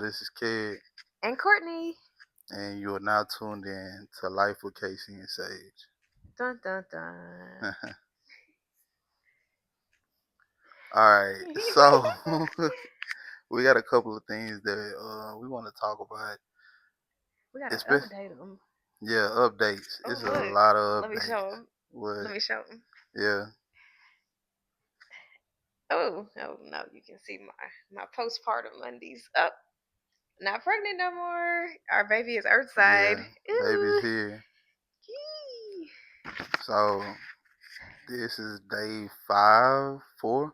This is Kid, And Courtney. and you are now tuned in to Life with Casey and Sage. Dun dun dun. Alright, so we got a couple of things that we want to talk about. We gotta Especially, update them. yeah, updates. Oh It's a look, lot of let me updates. show them. What? Let me show them. Yeah, Oh no, you can see my postpartum undies up. Not pregnant no more. Our baby is earthside. yeah. Baby's Ooh. here. Yee. So this is day 5, 4.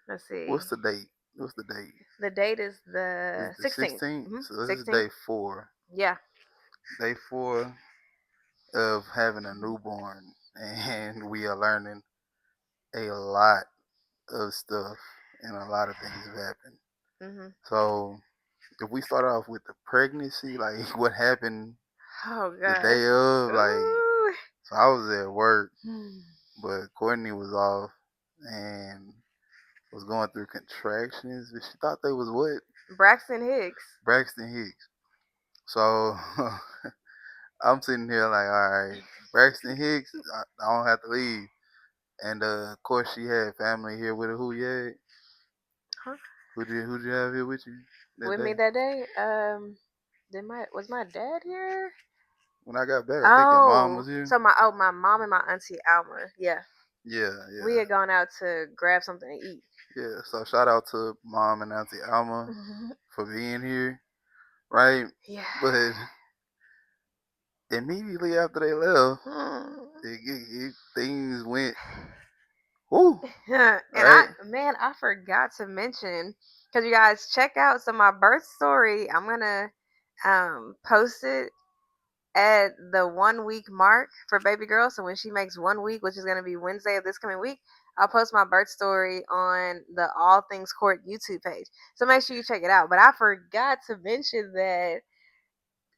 Let's see. What's the date? What's the date? The date is It's the the 16th. 16th. So this is 16th. day 4. Yeah. Day 4 of having a newborn, and we are learning a lot of stuff, and a lot of things have happened. Mhm. So if we start off with the pregnancy, like what happened Oh the gosh. day of, like, Ooh. so I was at work, Hmm. but Courtney was off and was going through contractions, but she thought they was what? Braxton Hicks. Braxton Hicks. So I'm sitting here like, all right, Braxton Hicks, I don't have to leave. And of course, she had family here with her. Who you had? Huh? Who'd you have here with you that With me day? that day. Was my dad here? When I got back, I think your mom Oh, was here. so my mom and my auntie Alma. Yeah, Yeah, we yeah, had gone out to grab something to eat. yeah. So shout out to mom and auntie Alma for being here, right? Yeah. But immediately after they left, Mm. things went, whoo, And right? I forgot to mention because you guys check out my birth story. I'm gonna post it at the 1 week mark for baby girl. So when she makes 1 week, which is gonna be Wednesday of this coming week, I'll post my birth story on the All Things Court YouTube page. So make sure you check it out. But I forgot to mention that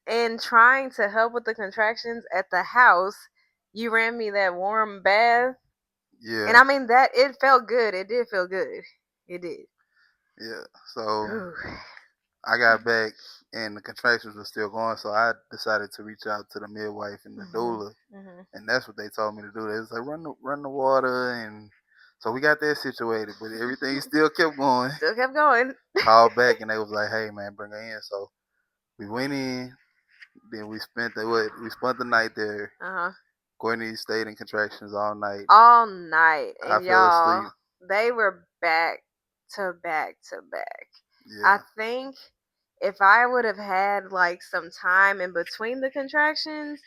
in trying to help with the contractions at the house, you ran me that warm bath. And Yeah, I mean that it felt good. It did feel good. It did. yeah. So Ooh. I got back and the contractions were still going, so I decided to reach out to the midwife and the Mhm. doula, Mhm. and that's what they told me to do. They was like run the water, and so we got that situated, but everything still kept going. Still kept going. Called back and they was like, "Hey man, bring her in." So we went in. Then we spent the night there. Uh huh. Courtney stayed in contractions all night. All night, I and fell asleep. y'all, they were back to back to back. I Yeah, think if I would have had like some time in between the contractions,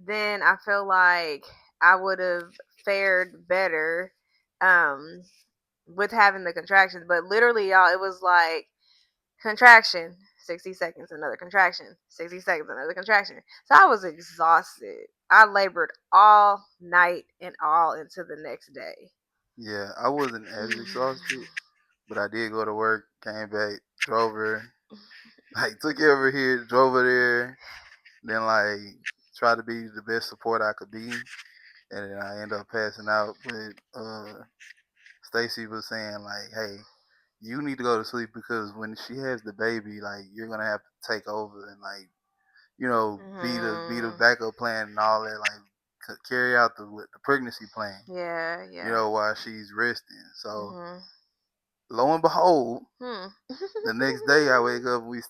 then I feel like I would have fared better um with having the contractions. But literally, y'all, it was like contraction, 60 seconds, another contraction, 60 seconds, another contraction. So I was exhausted. I labored all night and all into the next day. yeah. I wasn't as exhausted, but I did go to work, came back, drove her, like took her over here, drove her there, then like tried to be the best support I could be, and then I ended up passing out. But Stacy was saying like, "Hey, you need to go to sleep because when she has the baby, like you're gonna have to take over and like be the Mm-hmm. backup plan and all that, like carry out the pregnancy plan, Yeah, yeah. while she's resting." So Mm-hmm. lo and behold, Hmm. the next day I wake up, we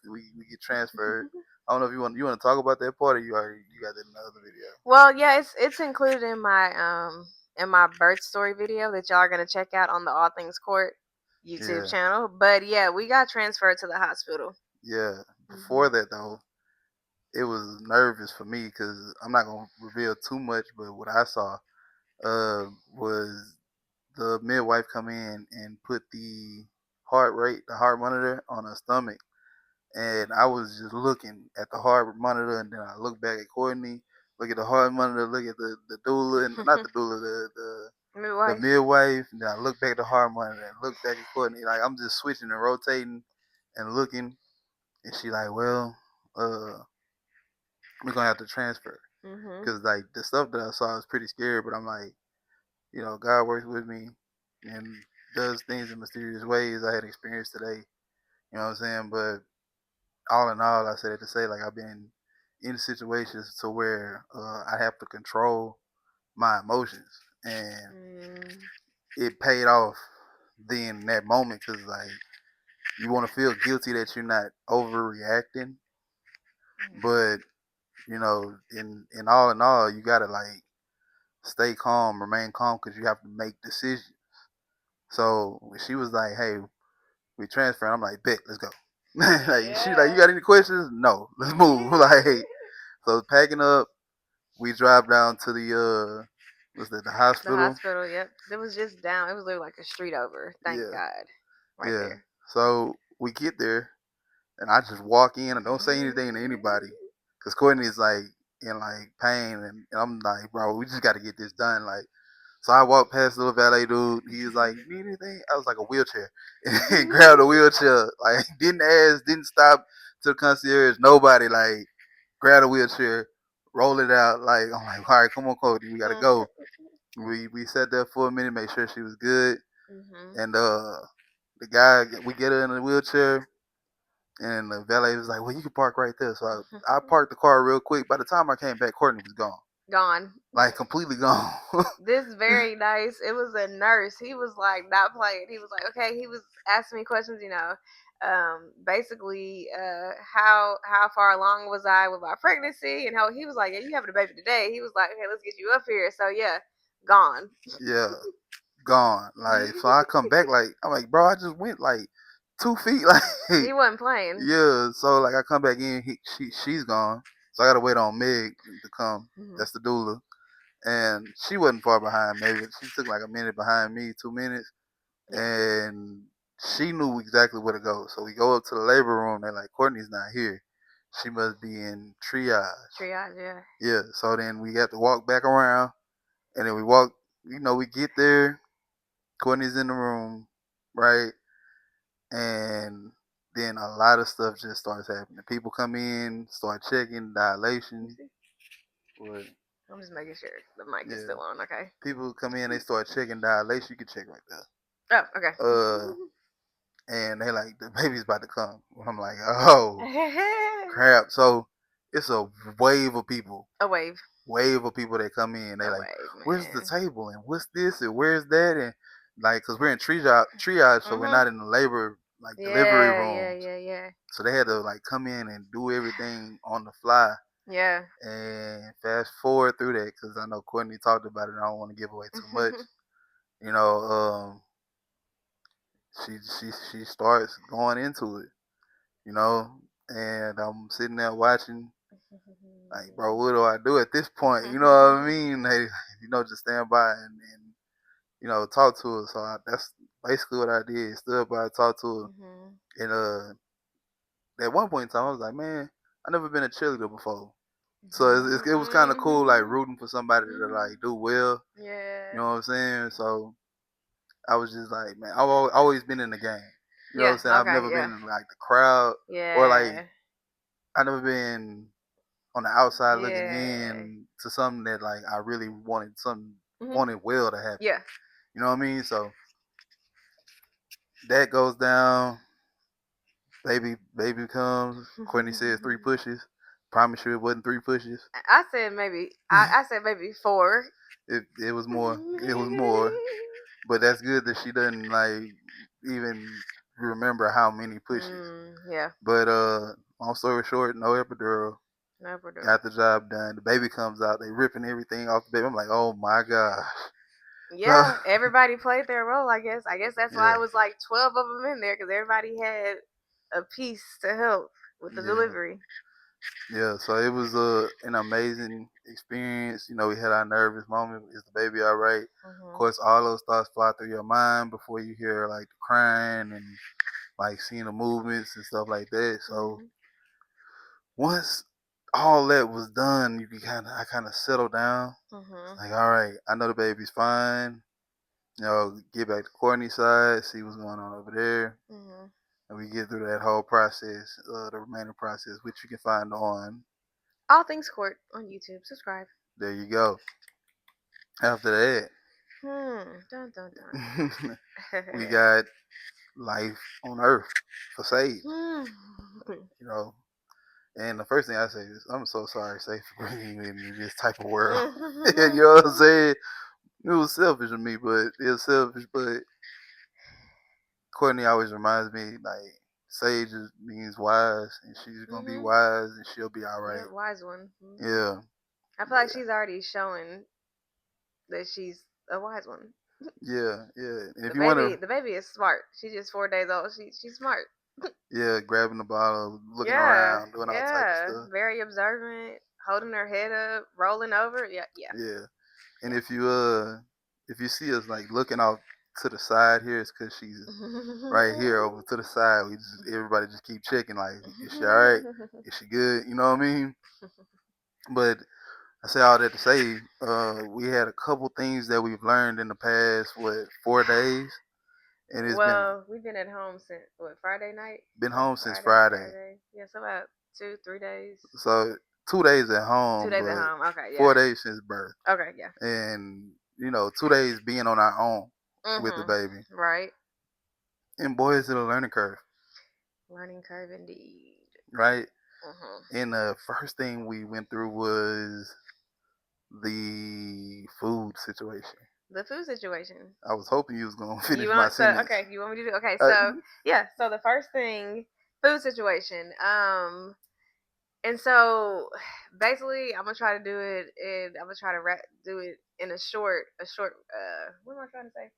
get transferred. I don't know if you want to talk about that part, or you got that in the other video. Well, yeah, it's included in my birth story video that y'all are gonna check out on the All Things Court YouTube Yeah, channel. But yeah, we got transferred to the hospital. yeah. Hmm. Before that though, it was nervous for me because I'm not gonna reveal too much, but what I saw was the midwife come in and put the heart monitor on her stomach. And I was just looking at the heart monitor, and then I look back at Courtney, look at the heart monitor, look at the doula, and not the doula, the Midwife. midwife, and then I look back at the heart monitor and look back at Courtney. Like I'm just switching and rotating and looking, and she like, well, we're gonna have to transfer, Mhm. because like the stuff that I saw was pretty scary, but I'm like, God works with me and does things in mysterious ways I had experienced today. You know what I'm saying? But all in all, I said it to say like I've been in situations to where I have to control my emotions, and Mm. it paid off then in that moment because like you want to feel guilty that you're not overreacting, but you know, in all, you gotta like stay calm, remain calm because you have to make decisions. So when she was like, "Hey, we transfer," I'm like, "Bet, let's go." Like she like, "You Yeah. got any questions?" No, let's move. Like so, packing up, we drive down to the what's that? The The hospital. hospital, yep. It was just down. It was literally like a street over. Thank Yeah, God. Right yeah. there. So we get there, and I just walk in and don't say anything to anybody, cause Courtney is like in like pain, and I'm like, bro, we just got to get this done. Like, so I walked past the little valet dude. He was like, "Need anything?" I was like, "A wheelchair." And grabbed a wheelchair. Like, didn't ask, didn't stop to the concierge. Nobody like grabbed a wheelchair, roll it out. Like, I'm like, all right, come on, Cody, we gotta go. We sat there for a minute, make sure she was good, Mhm. and the guy we get her in the wheelchair, and the valet was like, "Well, you can park right there." So I parked the car real quick. By the time I came back, Courtney was gone, Gone. like completely gone. This very nice. It was a nurse. He was like not playing. He was like, okay. He was asking me questions. Basically, how far along was I with my pregnancy, and how he was like, yeah, you having a baby today. He was like, okay, let's get you up here. So yeah, gone. Yeah, gone. Like, so I come back, like, I'm like, bro, I just went like 2 feet, like, He wasn't playing. yeah. So like, I come back in, she's gone. So I gotta wait on Meg to come. Mhm. That's the doula, and she wasn't far behind. Maybe she took like a minute behind me, 2 minutes, Yeah. and she knew exactly where to go. So we go up to the labor room. They're like, Courtney's not here. She must be in triage. Triage. Yeah. Yeah. So then we got to walk back around, and then we walk. You know, we get there. Courtney's in the room, right? And then a lot of stuff just starts happening. People come in, start checking Let me dilation. see. What? I'm just making sure the mic is Yeah. still on. Okay. People come in, they start checking dilation. You can check right there. Oh, okay. And they like the baby's about to come. I'm like, oh crap. So it's a wave of people, A wave. wave of people that come in. They A like, wave, where's the man. table and what's this and where's that and like, cause we're in triage, so we're Mhm. not in the labor like delivery Yeah, yeah, rooms. yeah, yeah. So they had to like come in and do everything on the fly. Yeah. And fast forward through that, because I know Courtney talked about it. And I don't want to give away too much. You know, she starts going into it. You know, and I'm sitting there watching. Like, bro, what do I do at this point? You know what I mean? They, you know, just stand by and you know talk to her. So that's basically what I did. Stood by, talked to her, Mhm. and at one point in time, I was like, man, I never been a cheerleader before. So it was kind of cool, like Mhm. rooting for somebody to like do well. You Yeah. know what I'm saying? So I was just like, man, I've always been in the game. You know what I'm Yeah. saying? I've Okay. never been Yeah. in like the crowd or like Yeah. I never been on the outside looking Yeah. in to something that like I really Mhm. wanted well to happen. Yeah. You know what I mean? So that goes down. Baby comes. Courtney says 3 pushes. Promise you it wasn't 3 pushes. I said maybe. I said maybe four. It was more. It was more. But that's good that she doesn't like even remember how many pushes. Yeah. But long story short, no epidural. No, we're doing. Got the job done. The baby comes out. They ripping everything off the baby. I'm like, oh my gosh. So Yeah, everybody played their role. I guess. I guess that's why yeah, it was like 12 of them in there because everybody had a piece to help with the yeah, delivery. yeah. So it was an amazing experience. You know, we had our nervous moment. Is the baby all right? Of Mhm. course, all those thoughts fly through your mind before you hear like the crying and like seeing the movements and stuff like that. So Mhm. once all that was done, I kind of settled down. Mhm. Like, all right, I know the baby's fine. You know, get back to Courtney's side, see what's going on over there, Mhm. and we get through that whole process, the remaining process, which you can find on. All Things Court on YouTube. Subscribe. There you go. After Dun dun dun. that, we got life on Earth for Sage. Mhm. You know, and the first thing I say is, I'm so sorry, Sage, for bringing you into this type of world. You know what I'm saying? It was selfish of me, but it's selfish. But Courtney always reminds me, like, Sage means wise, and she's gonna be wise, and she'll be all Yeah, right. wise one. Yeah, I feel like she's already showing that she's a wise one. yeah, yeah. And if The you wanna, the baby is smart. She's just 4 days old. She's smart. yeah, grabbing the bottle, looking Yeah, around, doing all type of yeah. stuff. Very observant, holding her head up, rolling over. Yeah, yeah, Yeah. And yeah. if you see us like looking off to the side here, it's because she's right here over to the side. Everybody just keep checking like, is she all right? Is she good? You know what I mean? But I say all that to say, we had a couple things that we've learned in the past 4 days, and it's Well, we've been at home since what, Friday night? been So home since Friday, Friday. Saturday. Yeah, so about 2, 3 days. So 2 days at 2 home, days at but home. Okay, yeah. 4 days since birth, Okay, yeah. and 2 days being on our own with the baby. Right. And boy, is it a learning curve, Learning curve indeed. right? Mhm. And the first thing we went through was the food situation. The food situation. I was hoping you was gonna You finish my want so sentence. okay, you want me to do okay, Uh, so yeah, so the first thing, food situation. And so basically I'm gonna try to do it and I'm gonna try to do it in a short what am I trying to say?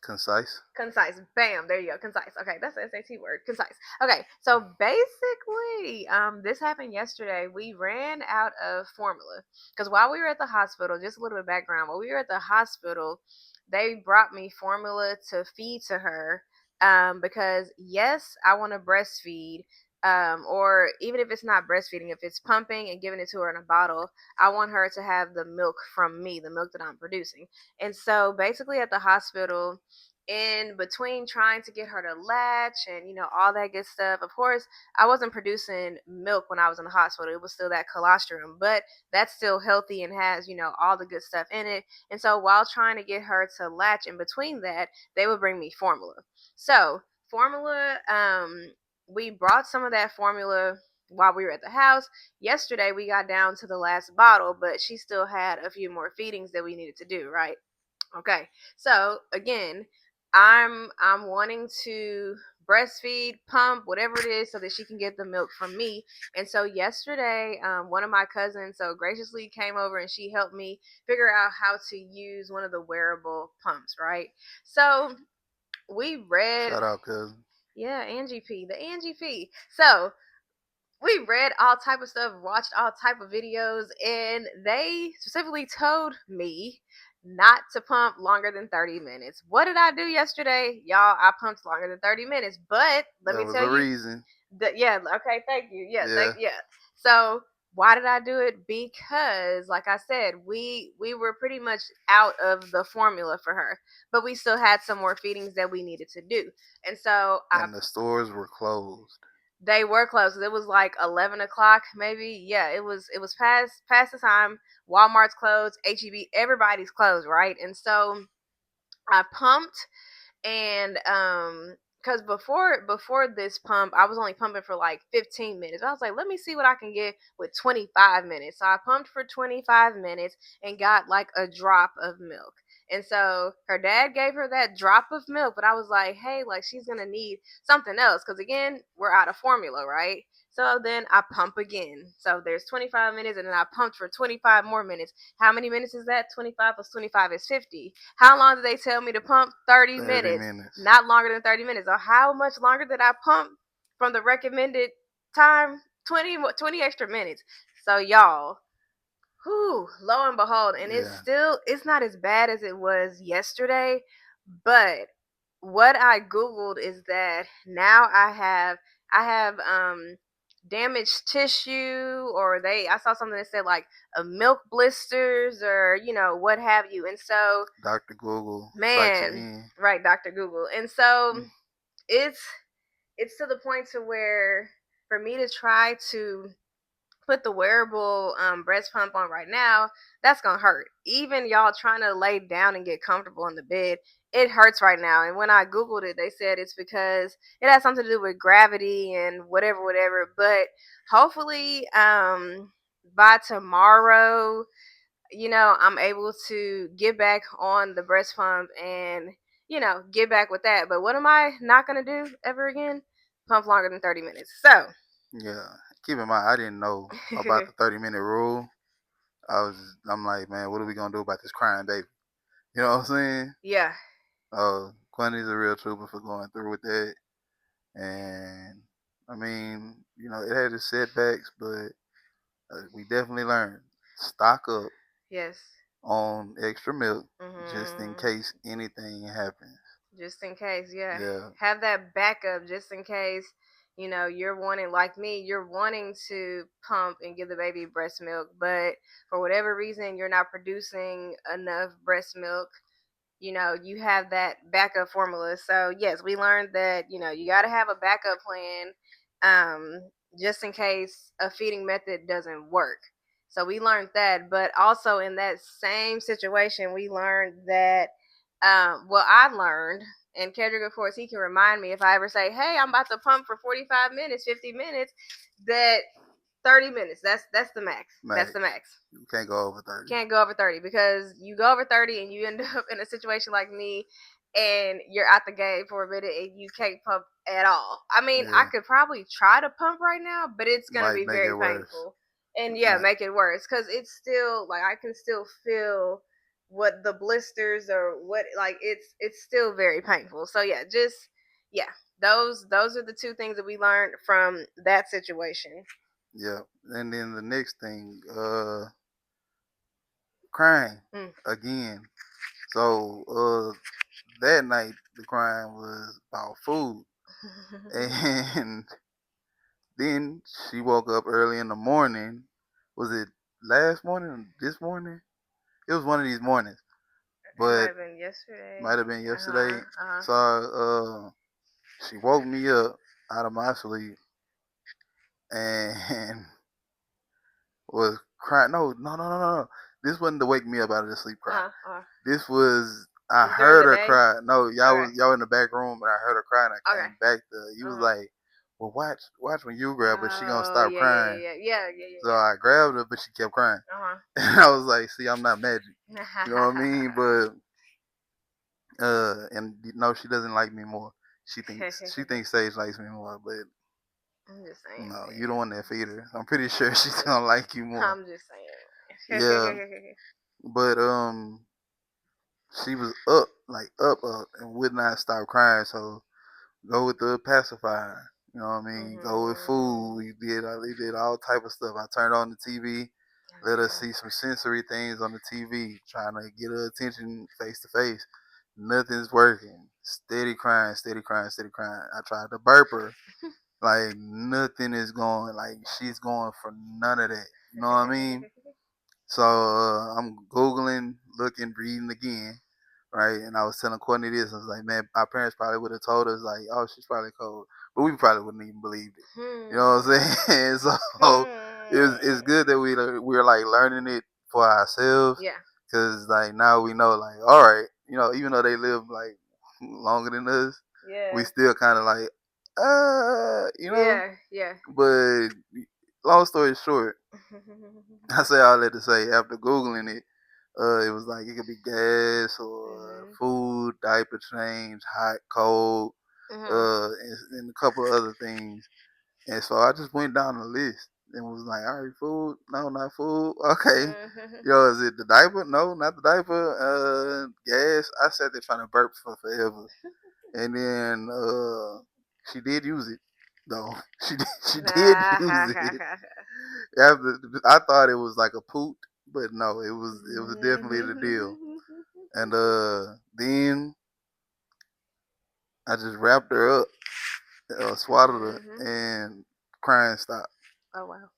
Concise. Concise. Bam. There you go. Concise. Okay, that's the SAT word. Concise. Okay, so basically, this happened yesterday. We ran out of formula because while we were at the hospital, just a little bit of background. While we were at the hospital, they brought me formula to feed to her. Because yes, I want to breastfeed. Or even if it's not breastfeeding, if it's pumping and giving it to her in a bottle, I want her to have the milk from me, the milk that I'm producing. And so basically at the hospital, in between trying to get her to latch and all that good stuff, of course I wasn't producing milk when I was in the hospital. It was still that colostrum, but that's still healthy and has all the good stuff in it. And so while trying to get her to latch in between that, they would bring me formula. So formula, we brought some of that formula while we were at the house. Yesterday we got down to the last bottle, but she still had a few more feedings that we needed to do, right? Okay. So again, I'm wanting to breastfeed, pump, whatever it is, so that she can get the milk from me. And so yesterday, one of my cousins so graciously came over and she helped me figure out how to use one of the wearable pumps, right? So we read, Shout out, cousin. yeah, Angie P, the Angie P. So we read all type of stuff, watched all type of videos, and they specifically told me not to pump longer than 30 minutes. What did I do yesterday? Y'all, I pumped longer than 30 minutes. But let There me was tell a you reason. that, yeah, okay, thank you. Yeah, Yeah. yeah. So why did I do it? Because like I said, we were pretty much out of the formula for her, but we still had some more feedings that we needed to do. And so And the stores were closed. they were closed. It was like 11 o'clock, maybe. Yeah, it was past the time. Walmart's closed. HEB, everybody's closed, right? And so I pumped, and because before this pump I was only pumping for like 15 minutes. I was like, let me see what I can get with 25 minutes. So I pumped for 25 minutes and got like a drop of milk. And so her dad gave her that drop of milk, but I was like, hey, like she's gonna need something else because again we're out of formula, right? So then I pump again. So there's 25 minutes, and then I pumped for 25 more minutes. How many minutes is that? 25 plus 25 is 50. How long did they tell me to pump? 30 30 minutes. minutes. Not longer than 30 minutes. Or how much longer did I pump from the recommended time? 20 extra minutes. So y'all, whew, lo and behold, and Yeah. it's not as bad as it was yesterday, but what I googled is that now I have damaged tissue, or I saw something that said like a milk blisters, or what have you. And so Dr. Google sites you man, in. right, Dr. Google. And so it's it's to the point to where for me to try to put the wearable breast pump on right now, that's gonna hurt. Even y'all trying to lay down and get comfortable in the bed, it hurts right now. And when I googled it, they said it's because it has something to do with gravity and whatever, whatever. But hopefully, by tomorrow, I'm able to get back on the breast pump and, get back with that. But what am I not going to do ever again? Pump longer than 30 minutes. So, Yeah. Keep in mind, I didn't know about the 30-minute rule. I'm like, man, what are we gonna do about this crying baby? You know what I'm saying? yeah, Quentin's a real trooper for going through with that, and I mean, it had its setbacks, but we definitely learned stock up yes. on extra milk just in Hmm. case anything happens. Just in case, yeah. Yeah, Have that backup just in case, you're wanting, like me, you're wanting to pump and give the baby breast milk, but for whatever reason, you're not producing enough breast milk. You have that backup formula. So yes, we learned that, you got to have a backup plan, um, just in case a feeding method doesn't work. So we learned that, but also in that same situation, we learned that, well, I learned, and Kendrick, of course, he can remind me if I ever say, "Hey, I'm about to pump for 45 minutes, 50 minutes," that 30 minutes. That's the max. That's max. the max. You can't go over 30. Can't go over 30 because you go over 30 and you end up in a situation like me and you're out the game for a minute and you can't pump at all. I mean, I Yeah, could probably try to pump right now, but it's going to might be make it very worse. painful. And yeah, Might, make it worse because it's still like I can still feel what the blisters or what, like it's still very painful. So yeah, just yeah, those are the two things that we learned from that situation. yeah. And then the next thing, crying Mm. again. So that night the crying was about food, and then she woke up early in the morning. Was it last morning? Or this morning? It was one of these mornings, It might but have been yesterday. might have been Uh huh. yesterday. Uh huh. So she woke me up out of my sleep and was crying. No, no, no, no, no. This wasn't to wake me up out of the sleep cry. Uh huh. This was I During heard the her day. cry. No, Okay. y'all in the back room, and I heard her cry, and I Okay. came back to. You was Uh huh. like, "Well, watch when you grab her, she gonna Oh stop yeah, yeah, crying." yeah, yeah, yeah, yeah, So yeah, I grabbed her, but she kept crying, yeah. and I was like, "See, I'm not magic." Uh You know what I huh. mean? But and no, she doesn't like me more. She thinks Sage likes me more, but I'm just saying, no, you don't want that man. feeder. I'm pretty sure I'm she's just, gonna like you more. I'm just Yeah, saying. but she was up, like up, and would not stop crying. So go with the pacifier. You know what I mean? Go with food. Mhm. We did all type of stuff. I turned on the TV, let her Yeah. see some sensory things on the TV, trying to get her attention face to face. Nothing's working. Steady crying, steady crying, steady crying. I tried to burp her. Like nothing is going. Like she's going for none of that. You know what I mean? So I'm googling, looking, reading again, right? And I was telling Courtney this. I was like, man, our parents probably would have told us like, oh, she's probably cold, but we probably wouldn't even believed it. You know what I'm Hmm. saying? So it's Hmm. good that we're like learning it for ourselves, Yeah. because like now we know like, all right, even though they live like longer than us, we Yeah. still kind of like, you know. Yeah. Yeah. But long story short, I say all that to say after googling it, it was like it could be gas or Mhm. food, diaper change, hot, cold, Mhm. and a couple of other things. And so I just went down the list and was like, all right, food, no, not food. Okay, Mhm. is it the diaper? No, not the diaper. Gas. I sat there trying to burp for forever, and then she did use it though. She did use it. After I thought it was like a poot, but no, it was definitely the deal. And then I just wrapped her up, swaddled her, Mhm. and crying stopped. Oh wow.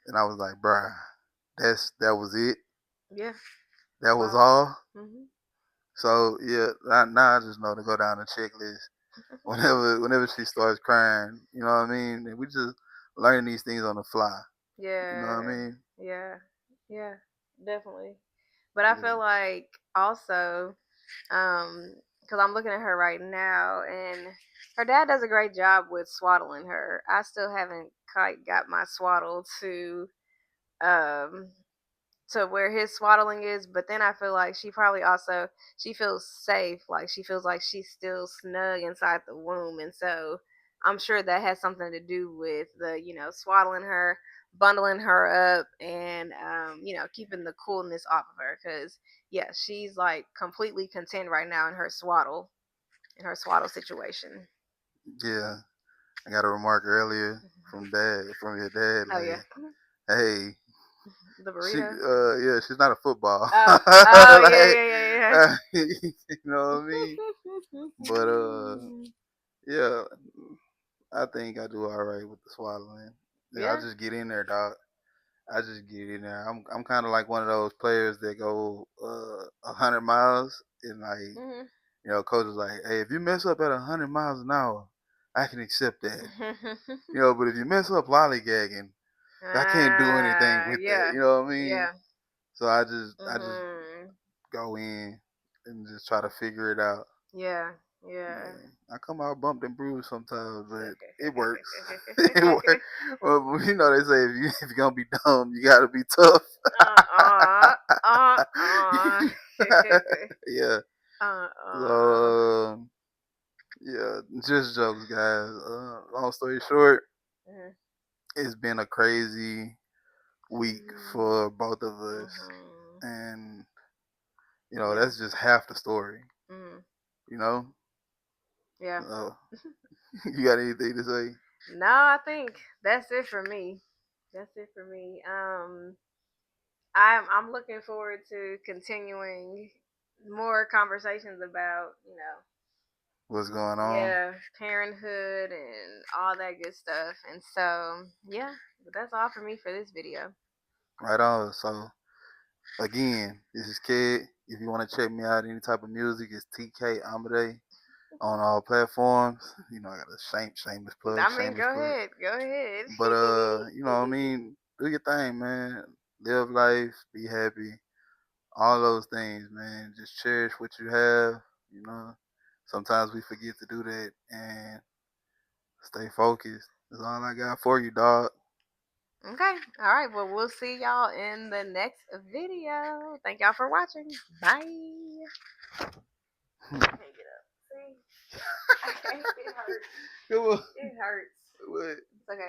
And I was like, bruh, that was it. Yeah. That was Wow. all. Mhm. So yeah, now I just know to go down the checklist whenever she starts crying. You know what I mean? And we just learning these things on the fly. You know what I Yeah. mean? Yeah. Yeah. Definitely. But I feel Yeah. like also, because I'm looking at her right now, and her dad does a great job with swaddling her. I still haven't quite got my swaddle um to where his swaddling is, but then I feel like she probably also she feels safe, like she feels like she's still snug inside the womb, and so I'm sure that has something to do with the swaddling her, bundling her up, and keeping the coolness off of her, because yeah, she's like completely content right now in her swaddle situation. Yeah. I got a remark earlier from your dad, Oh yeah. like, hey, The she, burrito. yeah, she's not a football. Oh, oh yeah, Like, yeah, yeah, you know what I mean? But yeah, I think I do all right with the swallowing. Yeah, I yeah. just get in there, dog. I just get in there. I'm kind of like one of those players that go 100 miles, and like, Yeah. coach is like, hey, if you mess up at 100 miles an hour, I can accept that. Mhm. But if you mess up lollygagging, I can't do anything with that. Yeah, You know what I mean? yeah. So I just Mhm. go in and just try to figure it out. Yeah, yeah. Yeah, I come out bumped and bruised sometimes, but it works. It works. Well, they say if you're gonna be dumb, you gotta be tough. uh, uh, uh. Yeah. Uh. So yeah, just jokes, guys. Long story short, Mhm. it's been a crazy week for both of us, Mhm. and Yeah. that's just half the story. Mhm. You know, Yeah. uh, you got anything to say? No, I think that's it for me. That's it for me. I'm looking forward to continuing more conversations about What's going on? yeah, parenthood and all that good stuff. And so yeah, but that's all for me for this video. Right on. So again, this is Kid. If you want to check me out, any type of music, it's TK Amade on all platforms. I got a shameless plug, I mean, shameless plug. go ahead. But what I mean, do your thing, man. Live life, be happy, all those things, man. Just cherish what you have. You know, sometimes we forget to do that, and stay focused. That's all I got for you, dog. Okay, all right. Well, we'll see y'all in the next video. Thank y'all for watching. Bye. I can't get up. See, I can't. It hurts. Come on. It hurts. What? It's okay.